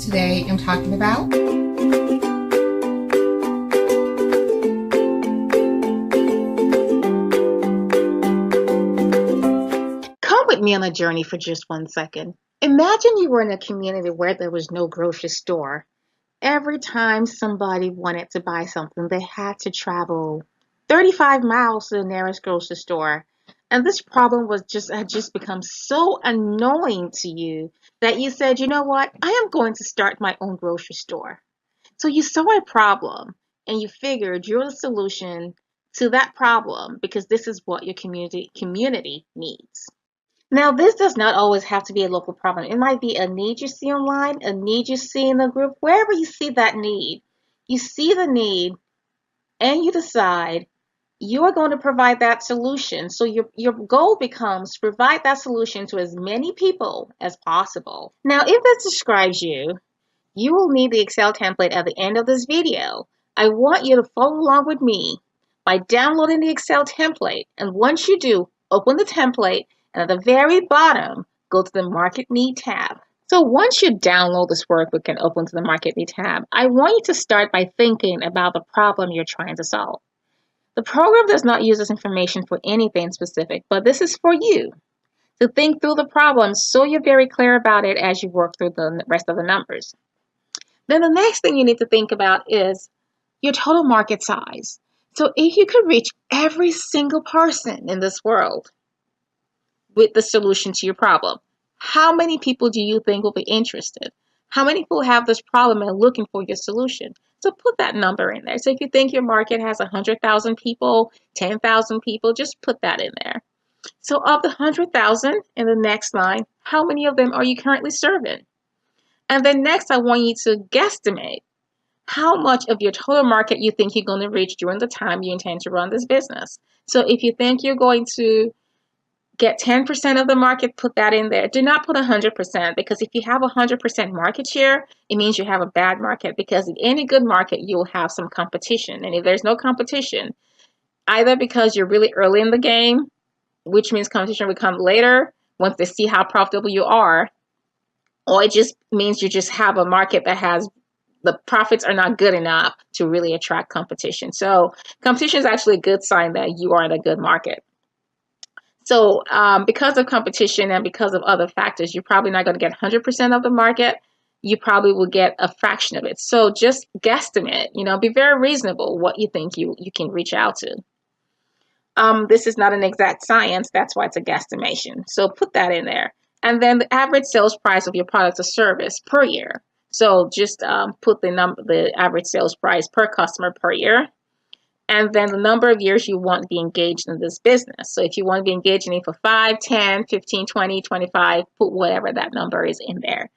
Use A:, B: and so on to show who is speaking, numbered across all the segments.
A: Today I'm talking about come with me on a journey for just 1 second. Imagine you were in a community where there was no grocery store. Every time somebody wanted to buy something, they had to travel 35 miles to the nearest grocery store. And this problem had just become so annoying to you that you said, you know what? I am going to start my own grocery store. So you saw a problem and you figured you're the solution to that problem because this is what your community needs. Now, this does not always have to be a local problem. It might be a need you see online, a need you see in the group, wherever you see that need. You see the need and you decide you're going to provide that solution. So your goal becomes to provide that solution to as many people as possible. Now, if this describes you, you will need the Excel template at the end of this video. I want you to follow along with me by downloading the Excel template. And once you do, open the template and at the very bottom, go to the Market Need tab. So once you download this workbook and open to the Market Need tab, I want you to start by thinking about the problem you're trying to solve. The program does not use this information for anything specific, but this is for you to think through the problem so you're very clear about it as you work through the rest of the numbers. Then the next thing you need to think about is your total market size. So if you could reach every single person in this world with the solution to your problem, how many people do you think will be interested? How many people have this problem and are looking for your solution? So put that number in there. So if you think your market has 100,000 people, 10,000 people, just put that in there. So of the 100,000 in the next line, how many of them are you currently serving? And then next, I want you to guesstimate how much of your total market you think you're going to reach during the time you intend to run this business. So if you think you're going to get 10% of the market, put that in there. Do not put 100% because if you have 100% market share, it means you have a bad market because in any good market, you'll have some competition. And if there's no competition, either because you're really early in the game, which means competition will come later once they see how profitable you are, or it just means you just have a market that has the profits are not good enough to really attract competition. So competition is actually a good sign that you are in a good market. So because of competition and because of other factors, you're probably not going to get 100% of the market. You probably will get a fraction of it. So just guesstimate, be very reasonable what you think you can reach out to. This is not an exact science. That's why it's a guesstimation. So put that in there. And then the average sales price of your product or service per year. So just put the average sales price per customer per year. And then the number of years you want to be engaged in this business. So if you want to be engaged in it for 5, 10, 15, 20, 25, put whatever that number is in there.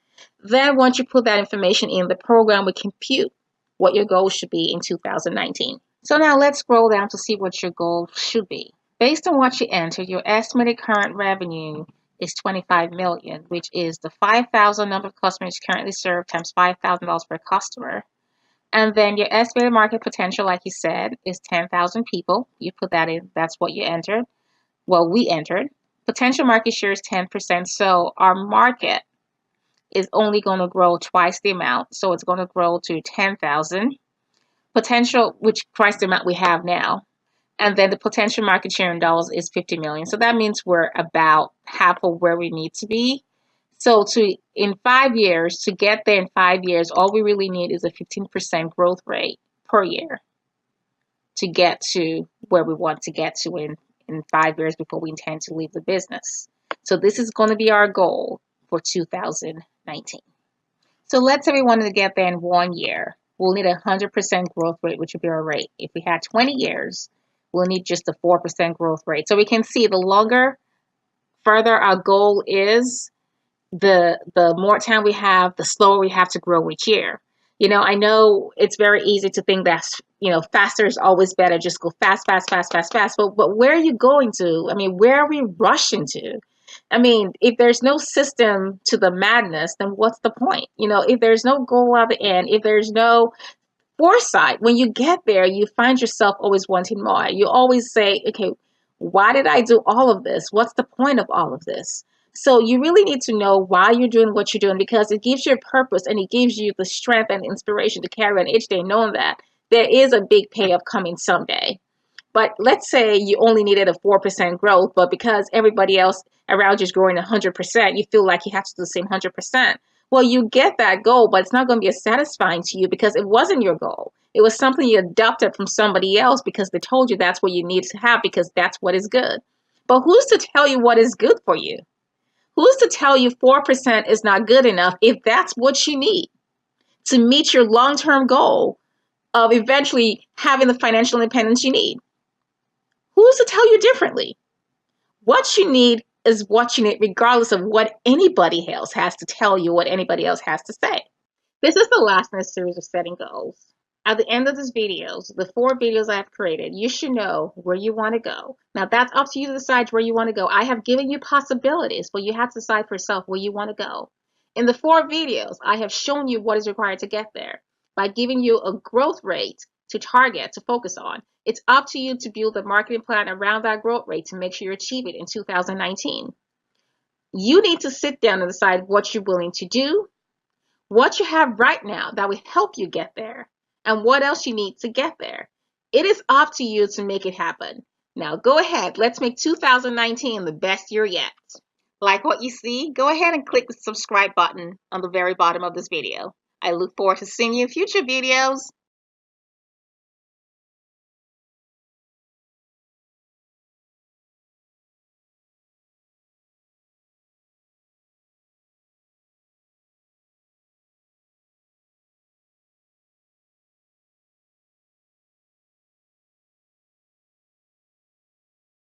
A: Then once you put that information in, the program will compute what your goal should be in 2019. So now let's scroll down to see what your goal should be. Based on what you entered, your estimated current revenue is $25 million, which is the 5,000 number of customers currently served times $5,000 per customer. And then your estimated market potential, like you said, is 10,000 people. You put that in. That's what you entered. Well, we entered. Potential market share is 10%. So our market is only going to grow twice the amount. So it's going to grow to 10,000. Potential, which twice the amount we have now. And then the potential market share in dollars is 50 million. So that means we're about half of where we need to be. So in 5 years, to get there in 5 years, all we really need is a 15% growth rate per year to get to where we want to get to in 5 years before we intend to leave the business. So this is going to be our goal for 2019. So let's say we wanted to get there in 1 year. We'll need a 100% growth rate, which would be our rate. If we had 20 years, we'll need just a 4% growth rate. So we can see the further our goal is, the more time we have, the slower we have to grow each year. I know it's very easy to think that, faster is always better. Just go fast, fast, fast, fast, fast. But where are you going to? Where are we rushing to? If there's no system to the madness, then what's the point? If there's no goal at the end, if there's no foresight, when you get there, you find yourself always wanting more. You always say, okay, why did I do all of this? What's the point of all of this? So you really need to know why you're doing what you're doing, because it gives you a purpose and it gives you the strength and inspiration to carry on each day, knowing that there is a big payoff coming someday. But let's say you only needed a 4% growth, but because everybody else around you is growing 100%, you feel like you have to do the same 100%. Well, you get that goal, but it's not going to be as satisfying to you because it wasn't your goal. It was something you adopted from somebody else because they told you that's what you need to have because that's what is good. But who's to tell you what is good for you? Who's to tell you 4% is not good enough if that's what you need to meet your long-term goal of eventually having the financial independence you need? Who's to tell you differently? What you need is what you need, regardless of what anybody else has to tell you, what anybody else has to say. This is the last in a series of setting goals. At the end of this videos, the 4 videos I have created, you should know where you want to go. Now that's up to you to decide where you want to go. I have given you possibilities, but you have to decide for yourself where you want to go. In the 4 videos, I have shown you what is required to get there by giving you a growth rate to target, to focus on. It's up to you to build a marketing plan around that growth rate to make sure you achieve it in 2019. You need to sit down and decide what you're willing to do, what you have right now that will help you get there, and what else you need to get there. It is up to you to make it happen. Now go ahead, let's make 2019 the best year yet. Like what you see? Go ahead and click the subscribe button on the very bottom of this video. I look forward to seeing you in future videos.